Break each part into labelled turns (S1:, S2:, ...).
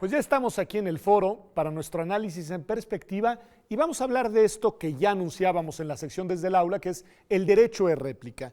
S1: Pues ya estamos aquí en el foro para nuestro análisis en perspectiva y vamos a hablar de esto que ya anunciábamos en la sección desde el aula, que es el derecho de réplica.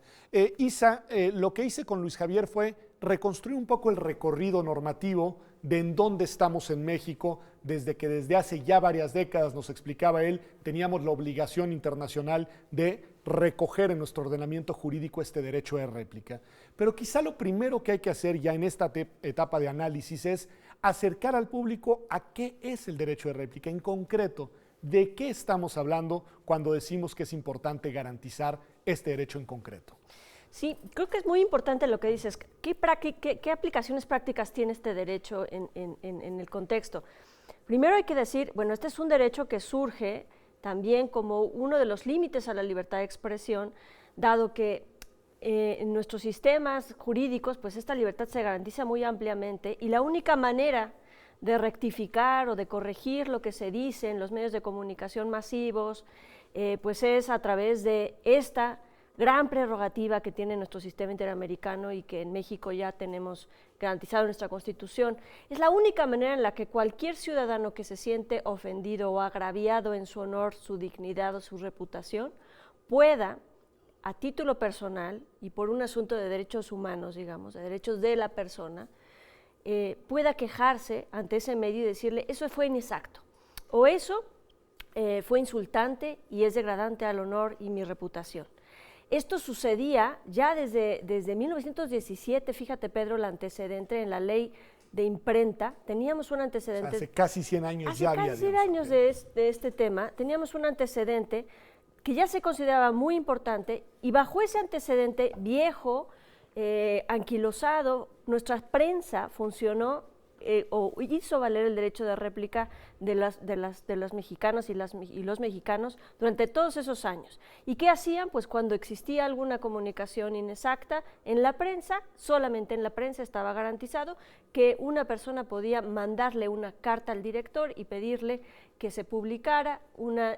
S1: Isa, lo que hice con Luis Javier fue reconstruir un poco el recorrido normativo de en dónde estamos en México, desde hace ya varias décadas, nos explicaba él, teníamos la obligación internacional de recoger en nuestro ordenamiento jurídico este derecho de réplica. Pero quizá lo primero que hay que hacer ya en esta etapa de análisis es acercar al público a qué es el derecho de réplica, en concreto, de qué estamos hablando cuando decimos que es importante garantizar este derecho en concreto.
S2: Sí, creo que es muy importante lo que dices. ¿Qué aplicaciones prácticas tiene este derecho en el contexto? Primero hay que decir, bueno, este es un derecho que surge también como uno de los límites a la libertad de expresión, dado que en nuestros sistemas jurídicos, pues esta libertad se garantiza muy ampliamente y la única manera de rectificar o de corregir lo que se dice en los medios de comunicación masivos, pues es a través de esta gran prerrogativa que tiene nuestro sistema interamericano y que en México ya tenemos garantizado en nuestra Constitución. Es la única manera en la que cualquier ciudadano que se siente ofendido o agraviado en su honor, su dignidad o su reputación pueda, a título personal y por un asunto de derechos humanos, digamos, de derechos de la persona, pueda quejarse ante ese medio y decirle, eso fue inexacto, o eso fue insultante y es degradante al honor y mi reputación. Esto sucedía ya desde 1917, fíjate Pedro, el antecedente en la ley de imprenta, teníamos un antecedente.
S1: Hace casi 100 años ya había.
S2: Hace casi 100 años de este tema, teníamos un antecedente que ya se consideraba muy importante y bajo ese antecedente viejo, anquilosado, nuestra prensa funcionó o hizo valer el derecho de réplica de las mexicanas y los mexicanos durante todos esos años. ¿Y qué hacían? Pues cuando existía alguna comunicación inexacta en la prensa, solamente en la prensa estaba garantizado que una persona podía mandarle una carta al director y pedirle que se publicara una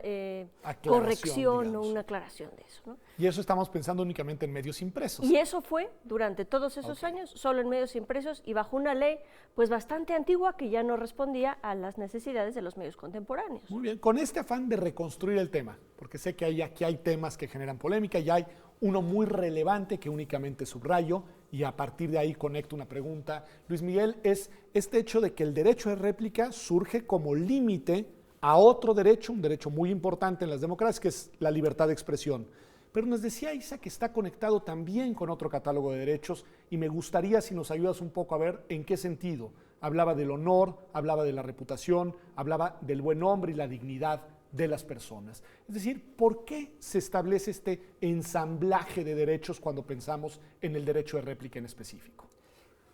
S2: corrección, digamos, o una aclaración de eso, ¿no?
S1: Y eso estamos pensando únicamente en medios impresos.
S2: Y eso fue durante todos esos años, solo en medios impresos y bajo una ley pues bastante antigua que ya no respondía a las necesidades de los medios contemporáneos.
S1: Muy bien, con este afán de reconstruir el tema, porque sé que aquí hay temas que generan polémica y hay uno muy relevante que únicamente subrayo y a partir de ahí conecto una pregunta. Luis Miguel, es este hecho de que el derecho de réplica surge como límite a otro derecho, un derecho muy importante en las democracias, que es la libertad de expresión. Pero nos decía Isa que está conectado también con otro catálogo de derechos y me gustaría si nos ayudas un poco a ver en qué sentido. Hablaba del honor, hablaba de la reputación, hablaba del buen nombre y la dignidad de las personas. Es decir, ¿por qué se establece este ensamblaje de derechos cuando pensamos en el derecho de réplica en específico?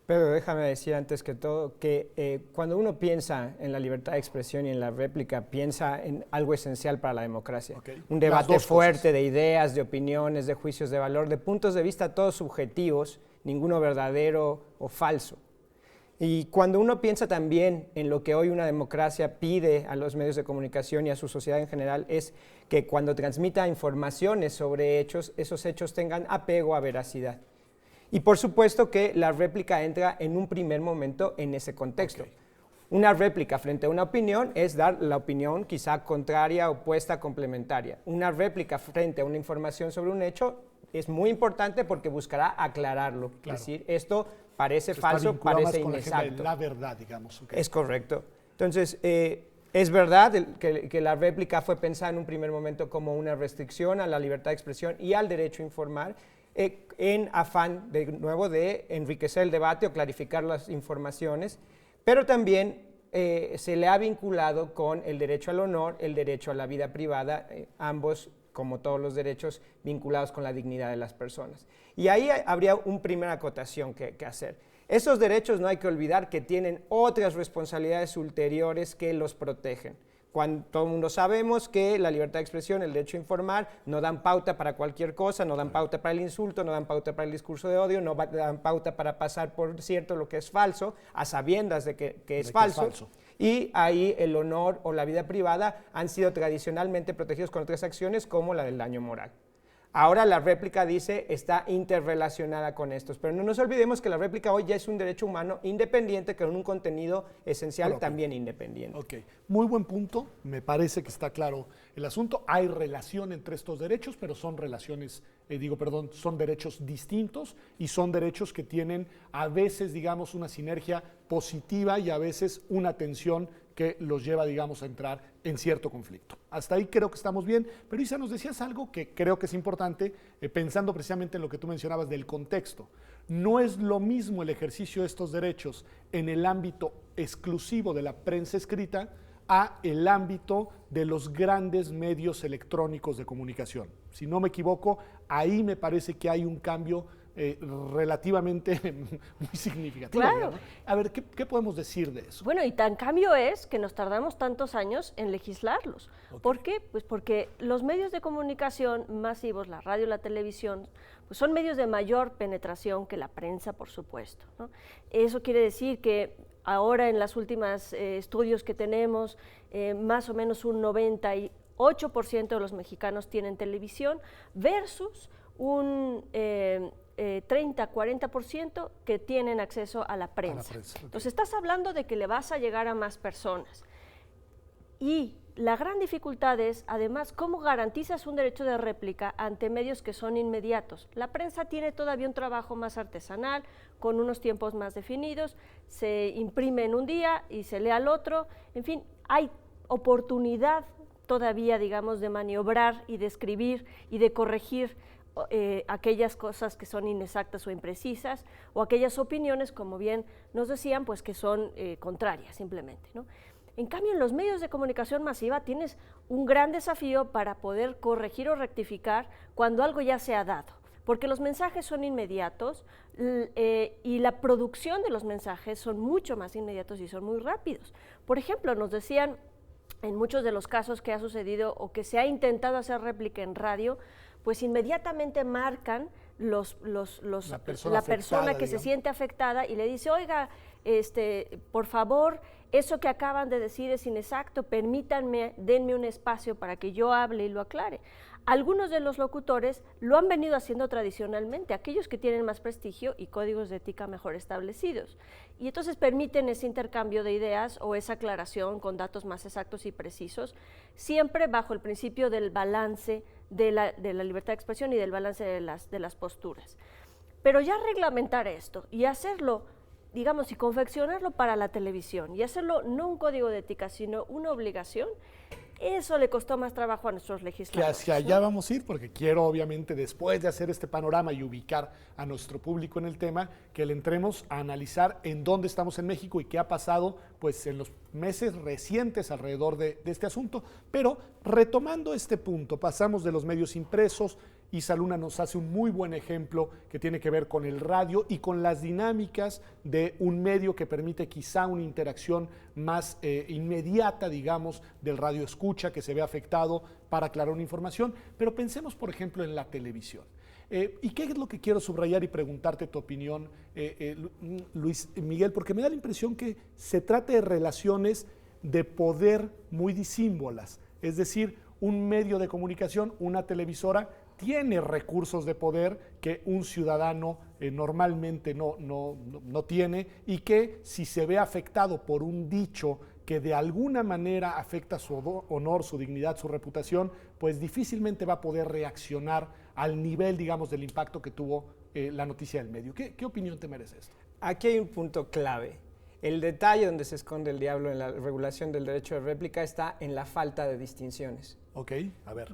S3: Pero déjame decir antes que todo que cuando uno piensa en la libertad de expresión y en la réplica, piensa en algo esencial para la democracia. Un debate fuerte de ideas, de opiniones, de juicios de valor, de puntos de vista todos subjetivos, ninguno verdadero o falso. Y cuando uno piensa también en lo que hoy una democracia pide a los medios de comunicación y a su sociedad en general, es que cuando transmita informaciones sobre hechos, esos hechos tengan apego a veracidad. Y por supuesto que la réplica entra en un primer momento en ese contexto. Una réplica frente a una opinión es dar la opinión quizá contraria, opuesta, complementaria. Una réplica frente a una información sobre un hecho es muy importante porque buscará aclararlo. Claro. Es decir, esto parece falso, parece inexacto.
S1: La verdad, digamos.
S3: Es correcto. Entonces, es verdad que la réplica fue pensada en un primer momento como una restricción a la libertad de expresión y al derecho a informar, en afán, de nuevo, de enriquecer el debate o clarificar las informaciones, pero también se le ha vinculado con el derecho al honor, el derecho a la vida privada, ambos, como todos los derechos, vinculados con la dignidad de las personas. Y ahí habría una primera acotación que hacer. Esos derechos no hay que olvidar que tienen otras responsabilidades ulteriores que los protegen. Cuando todo el mundo sabemos que la libertad de expresión, el derecho a informar, no dan pauta para cualquier cosa, no dan pauta para el insulto, no dan pauta para el discurso de odio, no dan pauta para pasar por cierto lo que es falso, a sabiendas de que es falso. Y ahí el honor o la vida privada han sido tradicionalmente protegidos con otras acciones como la del daño moral. Ahora la réplica dice está interrelacionada con estos, pero no nos olvidemos que la réplica hoy ya es un derecho humano independiente con un contenido esencial también independiente.
S1: Ok, muy buen punto, me parece que está claro el asunto. Hay relación entre estos derechos, pero son relaciones, son derechos distintos y son derechos que tienen a veces, digamos, una sinergia positiva y a veces una tensión que los lleva, digamos, a entrar en cierto conflicto. Hasta ahí creo que estamos bien, pero Isa, nos decías algo que creo que es importante, pensando precisamente en lo que tú mencionabas del contexto. No es lo mismo el ejercicio de estos derechos en el ámbito exclusivo de la prensa escrita a el ámbito de los grandes medios electrónicos de comunicación. Si no me equivoco, ahí me parece que hay un cambio relativamente muy significativo.
S2: Claro.
S1: ¿No? A ver, ¿qué podemos decir de eso?
S2: Bueno, y tan cambio es que nos tardamos tantos años en legislarlos.
S1: Okay.
S2: ¿Por qué? Pues porque los medios de comunicación masivos, la radio, la televisión, pues son medios de mayor penetración que la prensa, por supuesto, ¿no? Eso quiere decir que ahora en los últimos estudios que tenemos, más o menos un 98% de los mexicanos tienen televisión versus un 30-40% que tienen acceso a la prensa. Okay. Entonces estás hablando de que le vas a llegar a más personas. Y la gran dificultad es, además, cómo garantizas un derecho de réplica ante medios que son inmediatos. La prensa tiene todavía un trabajo más artesanal, con unos tiempos más definidos, se imprime en un día y se lee al otro. En fin, hay oportunidad todavía, digamos, de maniobrar y de escribir y de corregir aquellas cosas que son inexactas o imprecisas, o aquellas opiniones, como bien nos decían, pues que son contrarias simplemente, ¿no? En cambio, en los medios de comunicación masiva tienes un gran desafío para poder corregir o rectificar cuando algo ya se ha dado, porque los mensajes son inmediatos y la producción de los mensajes son mucho más inmediatos y son muy rápidos. Por ejemplo, nos decían en muchos de los casos que ha sucedido o que se ha intentado hacer réplica en radio, pues inmediatamente marcan la persona que se siente afectada y le dice, oiga, por favor, eso que acaban de decir es inexacto, permítanme, denme un espacio para que yo hable y lo aclare. Algunos de los locutores lo han venido haciendo tradicionalmente, aquellos que tienen más prestigio y códigos de ética mejor establecidos. Y entonces permiten ese intercambio de ideas o esa aclaración con datos más exactos y precisos, siempre bajo el principio del balance de la libertad de expresión y del balance de las posturas. Pero ya reglamentar esto y hacerlo, digamos, y confeccionarlo para la televisión y hacerlo no un código de ética, sino una obligación, eso le costó más trabajo a nuestros legisladores.
S1: Que hacia allá vamos a ir, porque quiero, obviamente, después de hacer este panorama y ubicar a nuestro público en el tema, que le entremos a analizar en dónde estamos en México y qué ha pasado pues, en los meses recientes alrededor de este asunto. Pero retomando este punto, pasamos de los medios impresos. Isa Luna nos hace un muy buen ejemplo que tiene que ver con el radio y con las dinámicas de un medio que permite quizá una interacción más inmediata, digamos, del radio escucha que se ve afectado para aclarar una información. Pero pensemos, por ejemplo, en la televisión. ¿Y qué es lo que quiero subrayar y preguntarte tu opinión, Luis Miguel? Porque me da la impresión que se trata de relaciones de poder muy disímbolas. Es decir, un medio de comunicación, una televisora, tiene recursos de poder que un ciudadano normalmente no tiene y que si se ve afectado por un dicho que de alguna manera afecta su honor, su dignidad, su reputación, pues difícilmente va a poder reaccionar al nivel, digamos, del impacto que tuvo la noticia del medio. ¿Qué opinión te merece esto?
S3: Aquí hay un punto clave. El detalle donde se esconde el diablo en la regulación del derecho de réplica está en la falta de distinciones.
S1: Ok, a ver.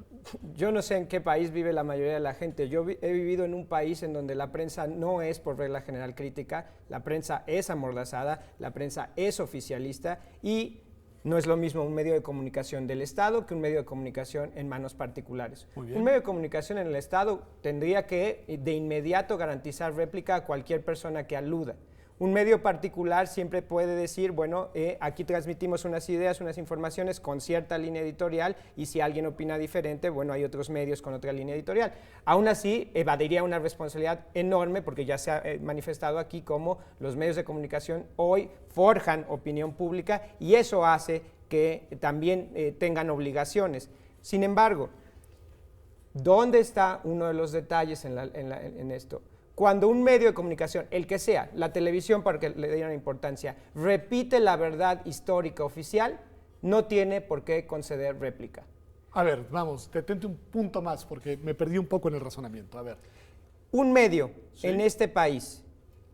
S3: Yo no sé en qué país vive la mayoría de la gente. Yo he vivido en un país en donde la prensa no es por regla general crítica, la prensa es amordazada, la prensa es oficialista y no es lo mismo un medio de comunicación del Estado que un medio de comunicación en manos particulares. Un medio de comunicación en el Estado tendría que de inmediato garantizar réplica a cualquier persona que aluda. Un medio particular siempre puede decir, bueno, aquí transmitimos unas ideas, unas informaciones con cierta línea editorial y si alguien opina diferente, bueno, hay otros medios con otra línea editorial. Aún así, evadiría una responsabilidad enorme porque ya se ha manifestado aquí cómo los medios de comunicación hoy forjan opinión pública y eso hace que también tengan obligaciones. Sin embargo, ¿Dónde está uno de los detalles en esto? Cuando un medio de comunicación, el que sea, la televisión para que le dieran importancia, repite la verdad histórica oficial, no tiene por qué conceder réplica.
S1: A ver, vamos, detente un punto más porque me perdí un poco en el razonamiento. A ver.
S3: Un medio
S1: Sí.
S3: en este país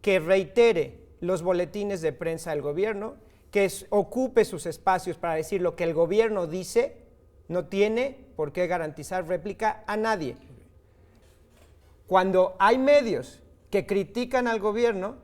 S3: que reitere los boletines de prensa del gobierno, que ocupe sus espacios para decir lo que el gobierno dice, no tiene por qué garantizar réplica a nadie. Cuando hay medios que critican al gobierno,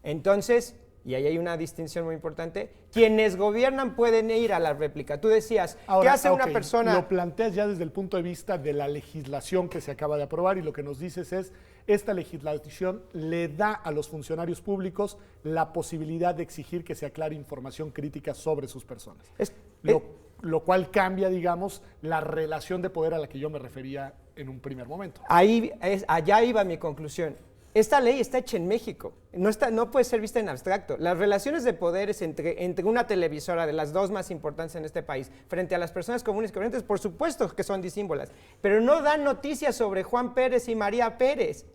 S3: entonces, y ahí hay una distinción muy importante, quienes gobiernan pueden ir a la réplica. Tú decías,
S1: Ahora,
S3: ¿qué hace una persona?
S1: Lo planteas ya desde el punto de vista de la legislación que se acaba de aprobar y lo que nos dices es, esta legislación le da a los funcionarios públicos la posibilidad de exigir que se aclare información crítica sobre sus personas. Lo cual cambia, digamos, la relación de poder a la que yo me refería en un primer momento.
S3: Allá iba mi conclusión. Esta ley está hecha en México, no puede ser vista en abstracto. Las relaciones de poderes entre una televisora, de las dos más importantes en este país, frente a las personas comunes y corrientes, por supuesto que son disímbolas, pero no dan noticias sobre Juan Pérez y María Pérez.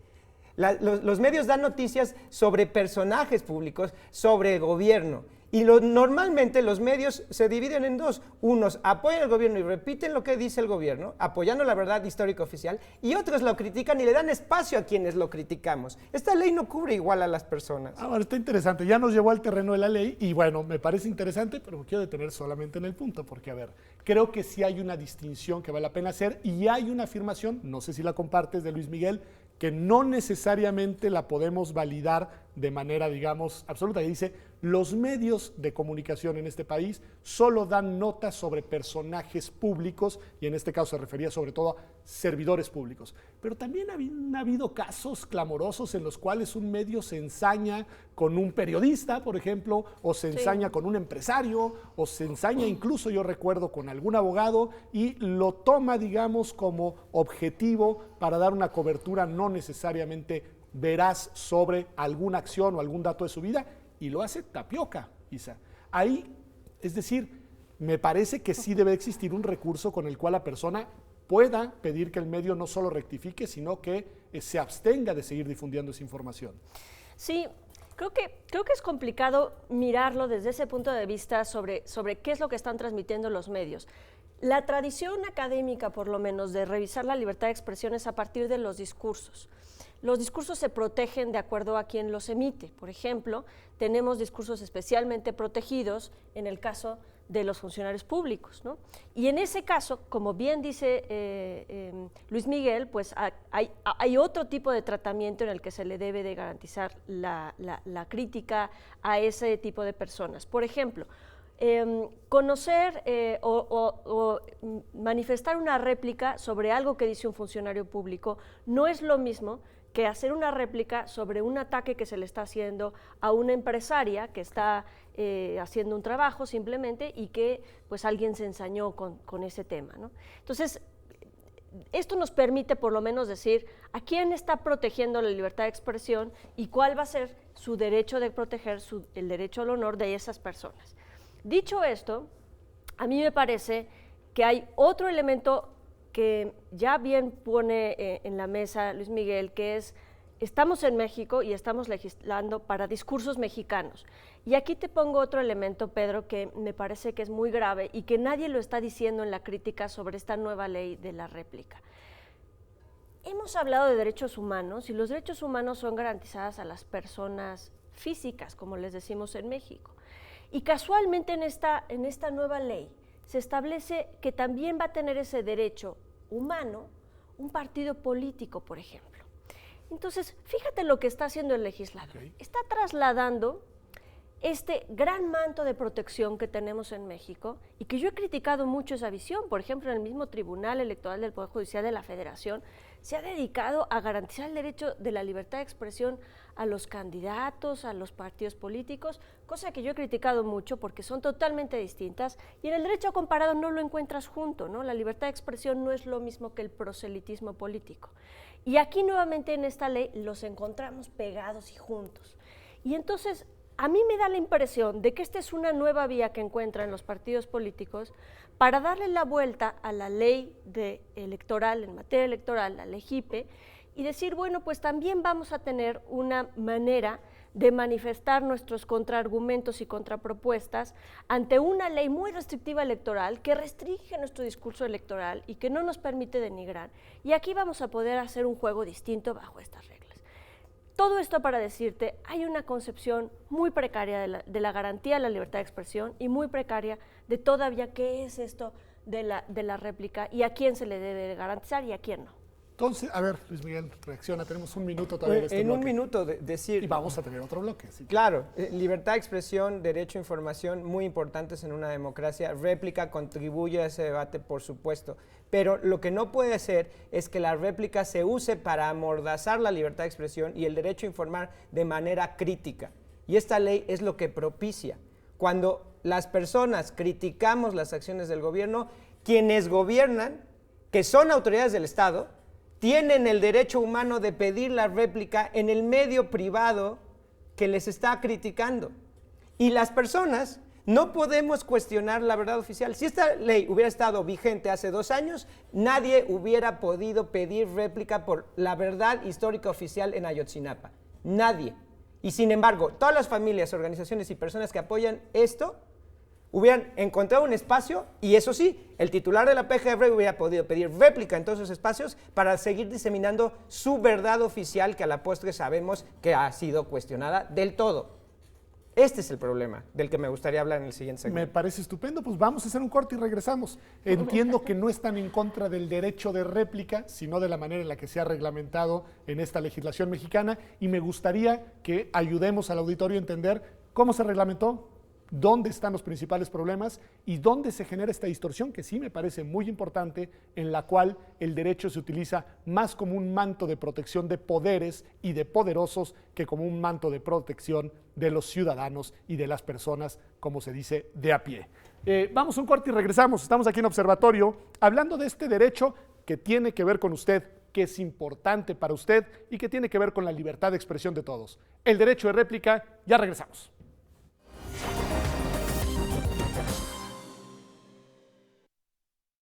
S3: Los medios dan noticias sobre personajes públicos, sobre el gobierno. Y normalmente los medios se dividen en dos. Unos apoyan al gobierno y repiten lo que dice el gobierno, apoyando la verdad histórica oficial, y otros lo critican y le dan espacio a quienes lo criticamos. Esta ley no cubre igual a las personas.
S1: Ahora, está interesante. Ya nos llevó al terreno de la ley y bueno, me parece interesante, pero me quiero detener solamente en el punto, porque a ver, creo que sí hay una distinción que vale la pena hacer y hay una afirmación, no sé si la compartes, de Luis Miguel, que no necesariamente la podemos validar de manera, digamos, absoluta. Y dice, los medios de comunicación en este país solo dan notas sobre personajes públicos, y en este caso se refería sobre todo a servidores públicos. Pero también han habido casos clamorosos en los cuales un medio se ensaña con un periodista, por ejemplo, o se ensaña con un empresario, o se ensaña incluso, yo recuerdo, con algún abogado, y lo toma, digamos, como objetivo para dar una cobertura no necesariamente veraz sobre alguna acción o algún dato de su vida, y lo hace tapioca, Isa. Ahí, es decir, me parece que sí debe existir un recurso con el cual la persona pueda pedir que el medio no solo rectifique, sino que se abstenga de seguir difundiendo esa información.
S2: Sí, creo que es complicado mirarlo desde ese punto de vista sobre qué es lo que están transmitiendo los medios. La tradición académica, por lo menos, de revisar la libertad de expresión es a partir de los discursos. Los discursos se protegen de acuerdo a quien los emite. Por ejemplo, tenemos discursos especialmente protegidos en el caso de los funcionarios públicos, ¿no? Y en ese caso, como bien dice Luis Miguel, pues hay otro tipo de tratamiento en el que se le debe de garantizar la crítica a ese tipo de personas. Por ejemplo, conocer o manifestar una réplica sobre algo que dice un funcionario público no es lo mismo que hacer una réplica sobre un ataque que se le está haciendo a una empresaria que está haciendo un trabajo simplemente y que pues alguien se ensañó con ese tema, ¿no? Entonces, esto nos permite por lo menos decir a quién está protegiendo la libertad de expresión y cuál va a ser su derecho de proteger el derecho al honor de esas personas. Dicho esto, a mí me parece que hay otro elemento que ya bien pone en la mesa Luis Miguel, que es, estamos en México y estamos legislando para discursos mexicanos. Y aquí te pongo otro elemento, Pedro, que me parece que es muy grave y que nadie lo está diciendo en la crítica sobre esta nueva ley de la réplica. Hemos hablado de derechos humanos y los derechos humanos son garantizados a las personas físicas, como les decimos en México. Y casualmente en esta nueva ley se establece que también va a tener ese derecho humano un partido político, por ejemplo. Entonces, fíjate lo que está haciendo el legislador. Okay. Está trasladando este gran manto de protección que tenemos en México y que yo he criticado mucho esa visión. Por ejemplo, en el mismo Tribunal Electoral del Poder Judicial de la Federación se ha dedicado a garantizar el derecho de la libertad de expresión a los candidatos, a los partidos políticos, cosa que yo he criticado mucho porque son totalmente distintas, y en el derecho comparado no lo encuentras junto, ¿no? La libertad de expresión no es lo mismo que el proselitismo político. Y aquí nuevamente en esta ley los encontramos pegados y juntos. Y entonces a mí me da la impresión de que esta es una nueva vía que encuentran los partidos políticos para darle la vuelta a la ley electoral, en materia electoral, la ley JIPE, y decir, bueno, pues también vamos a tener una manera de manifestar nuestros contraargumentos y contrapropuestas ante una ley muy restrictiva electoral que restringe nuestro discurso electoral y que no nos permite denigrar. Y aquí vamos a poder hacer un juego distinto bajo estas reglas. Todo esto para decirte, hay una concepción muy precaria de la garantía de la libertad de expresión y muy precaria de todavía qué es esto de la réplica y a quién se le debe garantizar y a quién no.
S1: Entonces, a ver, Luis Miguel, reacciona, tenemos un minuto todavía de este
S3: En
S1: bloque.
S3: un minuto decir...
S1: Y vamos a tener otro bloque. Sí.
S3: Claro, libertad de expresión, derecho a información, muy importantes en una democracia. Réplica contribuye a ese debate, por supuesto. Pero lo que no puede ser es que la réplica se use para amordazar la libertad de expresión y el derecho a informar de manera crítica. Y esta ley es lo que propicia. Cuando las personas criticamos las acciones del gobierno, quienes gobiernan, que son autoridades del Estado, tienen el derecho humano de pedir la réplica en el medio privado que les está criticando. Y las personas no podemos cuestionar la verdad oficial. Si esta ley hubiera estado vigente hace 2 años, nadie hubiera podido pedir réplica por la verdad histórica oficial en Ayotzinapa. Nadie. Y sin embargo, todas las familias, organizaciones y personas que apoyan esto hubieran encontrado un espacio y eso sí, el titular de la PGR hubiera podido pedir réplica en todos esos espacios para seguir diseminando su verdad oficial que a la postre sabemos que ha sido cuestionada del todo. Este es el problema del que me gustaría hablar en el siguiente segmento.
S1: Me parece estupendo, pues vamos a hacer un corte y regresamos. Entiendo que no están en contra del derecho de réplica, sino de la manera en la que se ha reglamentado en esta legislación mexicana y me gustaría que ayudemos al auditorio a entender cómo se reglamentó, dónde están los principales problemas y dónde se genera esta distorsión que sí me parece muy importante, en la cual el derecho se utiliza más como un manto de protección de poderes y de poderosos que como un manto de protección de los ciudadanos y de las personas, como se dice, de a pie. Vamos a un corte y regresamos. Estamos aquí en Observatorio hablando de este derecho que tiene que ver con usted, que es importante para usted y que tiene que ver con la libertad de expresión de todos. El derecho de réplica, ya regresamos.